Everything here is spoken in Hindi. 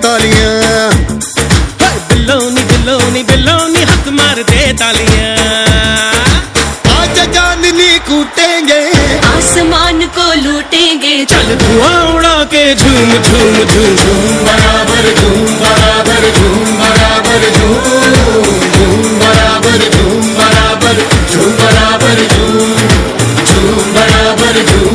तालियां। बिल्लोनी बिल्लोनी बिल्लोनी हक मार दे तालियां। आज चांदनी कूटेंगे, आसमान को लूटेंगे। चल धुआं उड़ा के झूम झूम झूम झूम बराबर झूम बराबर झूम बराबर झूम झूम बराबर झूम बराबर झूम बराबर झूम झूम बराबर झूम।